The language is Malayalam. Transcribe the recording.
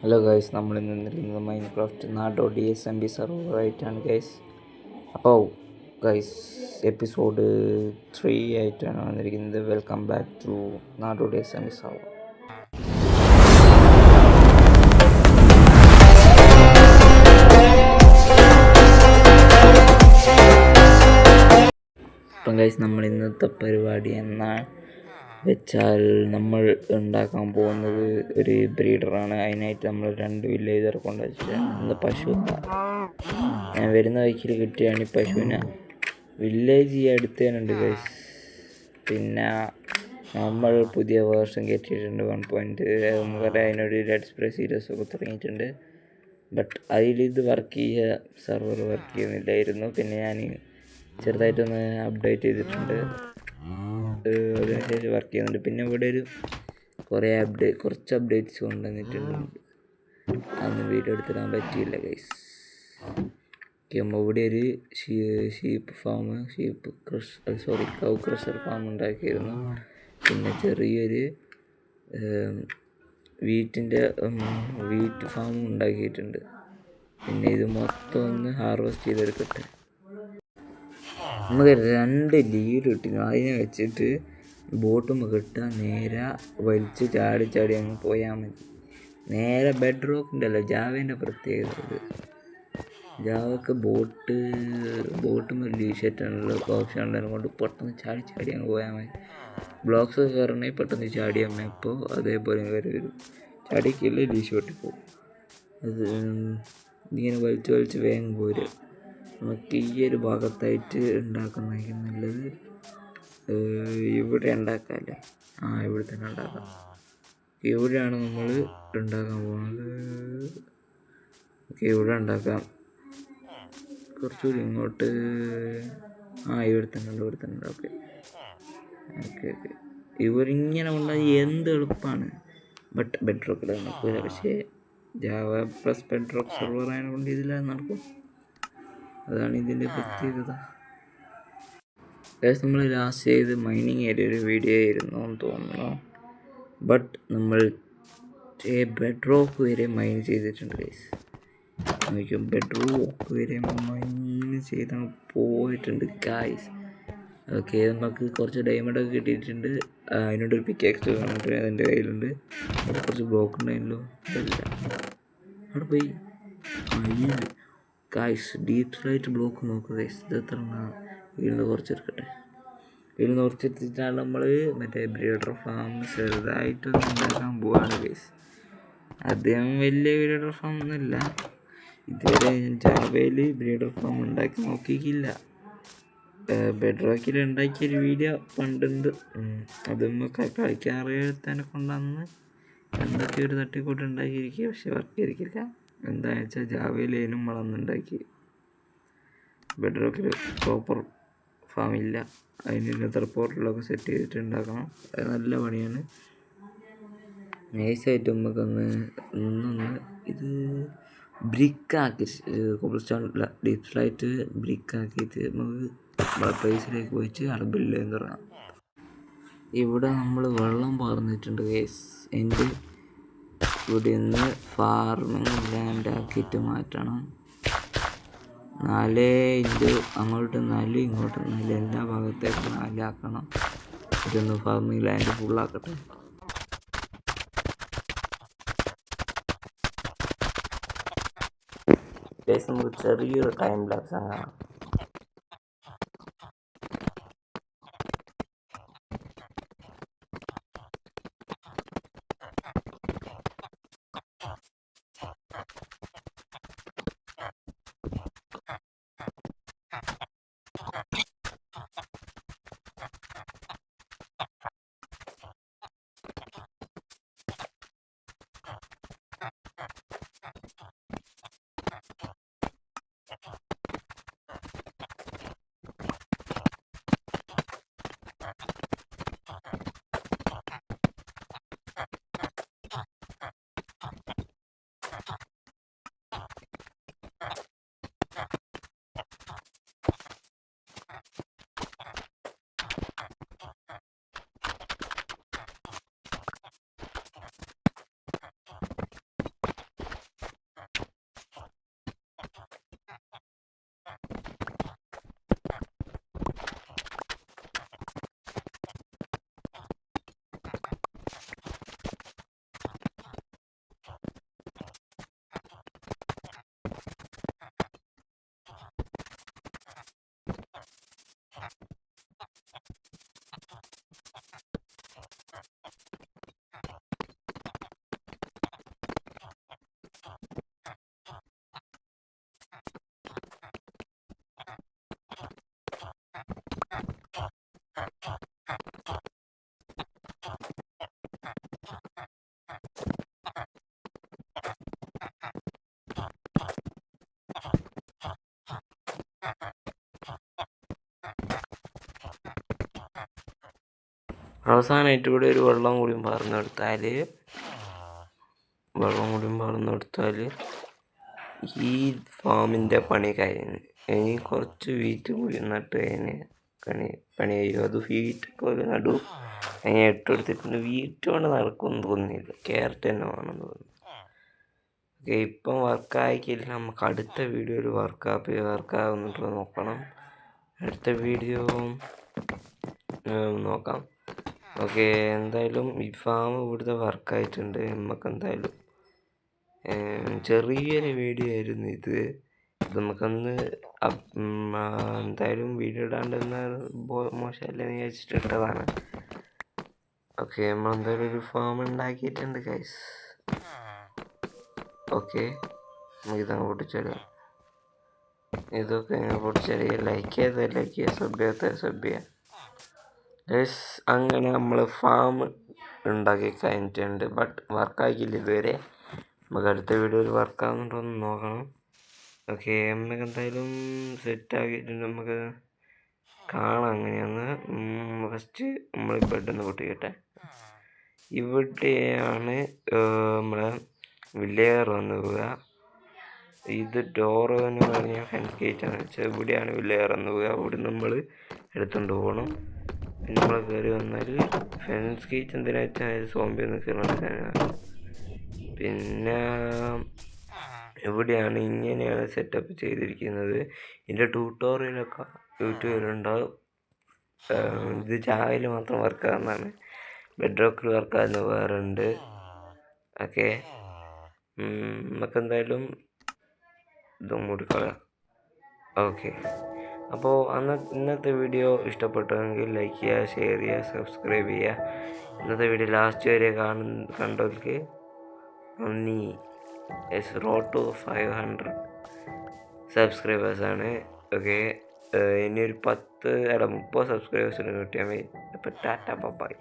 ഹലോ ഗൈസ്, നമ്മളിന്ന് നിന്നിരിക്കുന്നത് മൈൻക്രാഫ്റ്റ് നാടോ DSMB സർവറായിട്ടാണ് ഗൈസ്. അപ്പോൾ ഗൈസ് എപ്പിസോഡ് 3 ആയിട്ടാണ് വന്നിരിക്കുന്നത്. വെൽക്കം ബാക്ക് ടു നാടോ DSMB സർവർ. അപ്പം ഗൈസ് നമ്മൾ ഇന്നത്തെ പരിപാടി എന്നാ വെച്ചാൽ നമ്മൾ ഉണ്ടാക്കാൻ പോകുന്നത് ഒരു ബ്രീഡറാണ്. അതിനായിട്ട് നമ്മൾ 2 വില്ലേജറെ കൊണ്ടുവച്ചിട്ട് ഇന്ന് പശു ഞാൻ വരുന്ന വഴിക്കിൽ കിട്ടിയാണ് ഈ പശുവിനെ. വില്ലേജ് ഈ അടുത്തേനുണ്ട് ഗൈസ്. പിന്നെ നമ്മൾ പുതിയ വേർഷൻ കയറ്റിയിട്ടുണ്ട് 1.0. നമുക്കറിയാം അതിനൊരു റെഡ് സ്പ്രേ സീരീസ് ഒക്കെ തുടങ്ങിയിട്ടുണ്ട്. ബട്ട് അതിലിത് സെർവർ വർക്ക് ചെയ്യുന്നില്ലായിരുന്നു. പിന്നെ ഞാൻ ചെറുതായിട്ടൊന്ന് അപ്ഡേറ്റ് ചെയ്തിട്ടുണ്ട്, അതിനുശേഷം വർക്ക് ചെയ്യുന്നുണ്ട്. പിന്നെ ഇവിടെ ഒരു കുറച്ച് അപ്ഡേറ്റ്സ് കൊണ്ടുവന്നിട്ടുണ്ട്. അന്ന് വീഡിയോ എടുത്തിടാൻ പറ്റിയില്ല ഗൈസ്. ഇവിടെ ഒരു കൗ ക്രഷർ ഫാം ഉണ്ടാക്കിയിരുന്നു. പിന്നെ ചെറിയൊരു വീറ്റ് ഫാമും ഉണ്ടാക്കിയിട്ടുണ്ട്. പിന്നെ ഇത് മൊത്തം ഒന്ന് ഹാർവെസ്റ്റ് ചെയ്തെടുക്കട്ടെ. നമുക്ക് 2 ലീഡ് കിട്ടിയിരുന്നു. അതിനെ വെച്ചിട്ട് ബോട്ടുമ്പോൾ കിട്ടുക, നേരെ വലിച്ച് ചാടി അങ്ങ് പോയാൽ മതി. നേരെ ബെഡ് റോക്കിൻ്റെ അല്ല, ജാവേൻ്റെ പ്രത്യേകത ഇത്. ജാവക്ക് ബോട്ടുമ്പോൾ ലീഷെറ്റാണുള്ള ഓപ്ഷൻ ഉള്ളതിനെ കൊണ്ട് പെട്ടെന്ന് ചാടി അങ്ങ് പോയാൽ മതി. ബ്ലോക്സ് കയറണമെങ്കിൽ പെട്ടെന്ന് ചാടിയാൽ ഇപ്പോൾ അതേപോലെ വരും. ചാടിക്കില്ല, ലീഷ് വെട്ടിപ്പോവും. അത് ഇങ്ങനെ വലിച്ച് വേഗം പോരും. നമുക്ക് ഈ ഒരു ഭാഗത്തായിട്ട് ഉണ്ടാക്കുന്നതായിരിക്കും നല്ലത്. ഇവിടെ ഉണ്ടാക്കാമല്ലേ? ഇവിടെ തന്നെ ഉണ്ടാക്കാം. ഇവിടെയാണ് നമ്മൾ ഉണ്ടാക്കാൻ പോകുന്നത്. ഇവിടെ ഉണ്ടാക്കാം. കുറച്ചുകൂടി ഇങ്ങോട്ട്. ഇവിടെ തന്നെ ഉണ്ട്. ഓക്കെ. ഇവരിങ്ങനെ ഉണ്ടായി എന്ത് എളുപ്പമാണ്. ബട്ട് ബെഡ് റോക്കിൽ നടക്കില്ല. പക്ഷേ Java plus bed rock server ആയതുകൊണ്ട് ഇതിലാണ് നടക്കും. അതാണ് ഇതിൻ്റെ പ്രത്യേകത. നമ്മൾ ലാസ്റ്റ് ചെയ്ത് മൈനിങ് ഏരിയ ഒരു വീഡിയോ ആയിരുന്നു എന്ന് തോന്നുന്നു. ബട്ട് നമ്മൾ ബെഡ് റോക്ക് വരെ മൈൻ ചെയ്തിട്ടുണ്ട് ഗൈസ്. ബെഡ് റോക്ക് വരെ മൈൻ ചെയ്താണ് പോയിട്ടുണ്ട് ഗൈസ്. ഓക്കെ, നമുക്ക് കുറച്ച് ഡയമണ്ടൊക്കെ കിട്ടിയിട്ടുണ്ട്. അതിനോടൊരു പിക്കാക്സ് കാണാൻ എൻ്റെ കയ്യിലുണ്ട്. കുറച്ച് ബ്ലോക്ക് ഉണ്ടായിരുന്നല്ലോ, ഇതല്ല അവിടെ പോയി. ഗൈസ് ഡീപ് ഫ്ലൈറ്റ് ബ്ലോക്ക് നോക്കുക ഗൈസ്. ഇത് എത്ര വീടിന് കുറച്ചെടുത്തിട്ടാണ് നമ്മൾ മറ്റേ ബ്രീഡർ ഫാം ചെറുതായിട്ടൊന്നും ഉണ്ടാക്കാൻ പോവാണ് ഗൈസ്. അദ്ദേഹം വലിയ ബ്രീഡർ ഫാം ഒന്നുമില്ല. ഇതുവരെ ഞാൻ ജാവയിൽ ബ്രീഡർ ഫാം ഉണ്ടാക്കി നോക്കിയിട്ടില്ല. ബെഡ് റോക്കിൽ ഉണ്ടാക്കിയൊരു വീഡിയോ പണ്ടുണ്ട്. അതൊക്കെ കളിക്കാൻ അറിയാത്തതിനെ കൊണ്ടാന്ന് എന്തൊക്കെ ഒരു തട്ടിക്കൂട്ട് ഉണ്ടാക്കിയിരിക്കുക. പക്ഷെ വർക്ക് ചെയ്തിരിക്കില്ല. എന്താണെന്ന് വെച്ചാൽ ജാവയിലേനും വളർന്നുണ്ടാക്കി. Bed റോക്കിൽ proper ഫാമില്ല. അതിന് ഇന്നത്തെ പോർട്ടലൊക്കെ സെറ്റ് ചെയ്തിട്ട് ഉണ്ടാക്കണം. അത് നല്ല പണിയാണ്. നൈസായിട്ട് നമുക്കൊന്ന് ഇത് ബ്രിക്കാക്കി കോബിൾ സ്റ്റോൺ ഡീപ് ഫ്ലൈറ്റ് ബ്രിക്കാക്കിയിട്ട് നമുക്ക് പ്ലേസിലേക്ക് പോയിട്ട് അവിടെ ബിൽഡ് ചെയ്യാൻ തുടങ്ങാം. ഇവിടെ നമ്മൾ വെള്ളം പാർന്നിട്ടുണ്ട് ഗൈസ്. എൻ്റെ ഇവിടെ നിന്ന് ഫാർമിങ് ലാൻഡ് ആക്കിയിട്ട് മാറ്റണം. 4 ഇഞ്ച് അങ്ങോട്ട് 4 ഇങ്ങോട്ട് 4 എല്ലാ ഭാഗത്തേക്കും 4 ആക്കണം. ഇതൊന്ന് ഫാർമിങ് ലാൻഡ് ഫുള്ളാക്കട്ടെ. നമുക്ക് ചെറിയൊരു ടൈം ലാപ്സ് ആണ്. അവസാനമായിട്ട് ഇവിടെ ഒരു വെള്ളം കൂടി പറഞ്ഞെടുത്താൽ ഈ ഫാമിൻ്റെ പണി കഴിഞ്ഞ്. ഇനി കുറച്ച് വീറ്റ് കൂടി നട്ട് കഴിഞ്ഞ് പണി കഴിയും. അത് വീറ്റൊക്കെ ഒരു നടു അതിനെ ഇട്ടെടുത്തിട്ടുണ്ട്. വീറ്റ് കൊണ്ട് നടക്കുമെന്ന് തോന്നുന്നില്ല, ക്യാരറ്റ് തന്നെ വേണമെന്ന് തോന്നുന്നു. ഓക്കെ, ഇപ്പം വർക്കായിക്കില്ല. നമുക്ക് അടുത്ത വീഡിയോയിൽ വർക്കാകുന്നിട്ട് നോക്കണം. അടുത്ത വീഡിയോ നോക്കാം. ഓക്കെ, എന്തായാലും ഈ ഫാം ഇവിടുത്തെ വർക്കായിട്ടുണ്ട്. നമുക്ക് എന്തായാലും ചെറിയൊരു വീഡിയോ ആയിരുന്നു ഇത്. നമുക്കൊന്ന് എന്തായാലും വീഡിയോ ഇടാണ്ടെന്ന് മോശമല്ലെന്ന് വിചാരിച്ചിട്ട് ഇട്ടതാണ്. ഓക്കെ, നമ്മളെന്തായാലും ഒരു ഫാം ഉണ്ടാക്കിയിട്ടുണ്ട് ഗൈസ്. ഓക്കെ, നമുക്കിതങ്ങ് പൊട്ടിച്ചെടുക്കാം. ഇതൊക്കെ ഇങ്ങനെ പൊട്ടിച്ചെടുക്കുക. ലൈക്ക് ചെയ്യുക, സബ് ചെയ്യുക ഗൈസ്. അങ്ങനെ നമ്മൾ ഫാം ഉണ്ടാക്കി കഴിഞ്ഞിട്ടുണ്ട്. ബട്ട് വർക്കാക്കിയില്ല ഇതുവരെ. നമുക്ക് അടുത്ത വീഡിയോയിൽ വർക്കാകുന്നുണ്ടോ എന്ന് നോക്കണം. ഓക്കെ, നമുക്ക് എന്തായാലും സെറ്റാക്കിയിട്ടുണ്ട്. നമുക്ക് കാണാം അങ്ങനെയാന്ന്. ഫസ്റ്റ് നമ്മൾ ബെഡൊന്ന് പൊട്ടിക്കട്ടെ. ഇവിടെയാണ് നമ്മളെ വില്ലേജർ വന്ന് പോവുക. ഇത് ഡോറ് എന്ന് പറഞ്ഞാൽ ഫെൻസ് ഗേറ്റാണ് വെച്ചാൽ ഇവിടെയാണ് വില്ലേജർ വന്ന് പോവുക. അവിടെ നമ്മൾ എടുത്തുകൊണ്ട് പോകണം. പിന്നെ നമ്മൾ കയറി വന്നാൽ ഫെൻസ് ഗേറ്റ് എന്തിനാ വെച്ചാൽ സോംബി നിൽക്കുന്നുണ്ട്. പിന്നെ ഇവിടെയാണ് ഇങ്ങനെയാണ് സെറ്റപ്പ് ചെയ്തിരിക്കുന്നത്. ഇതിൻ്റെ ട്യൂട്ടോറിയലൊക്കെ യൂട്യൂബിലുണ്ടാവും. ഇത് ജാവയിൽ മാത്രം വർക്കാകുന്നതാണ്. ബെഡ് റോക്കിൽ വർക്കാകുന്ന വേറെ ഉണ്ട്. ഓക്കെ, നമുക്കെന്തായാലും ഇതും കൂടി കളയാം. ഓക്കെ, അപ്പോൾ ഇന്നത്തെ വീഡിയോ ഇഷ്ടപ്പെട്ടെങ്കിൽ ലൈക്ക് ചെയ്യുക, ഷെയർ ചെയ്യുക, സബ്സ്ക്രൈബ് ചെയ്യുക. ഇന്നത്തെ വീഡിയോ ലാസ്റ്റ് വരെ കണ്ടവർക്ക് നന്ദി. Road to 500 സബ്സ്ക്രൈബേഴ്സാണ്. ഓക്കെ, ഇനി ഒരു 30 സബ്സ്ക്രൈബേഴ്സിന് കിട്ടിയാൽ മതി. അപ്പോൾ ടാറ്റ ബൈ.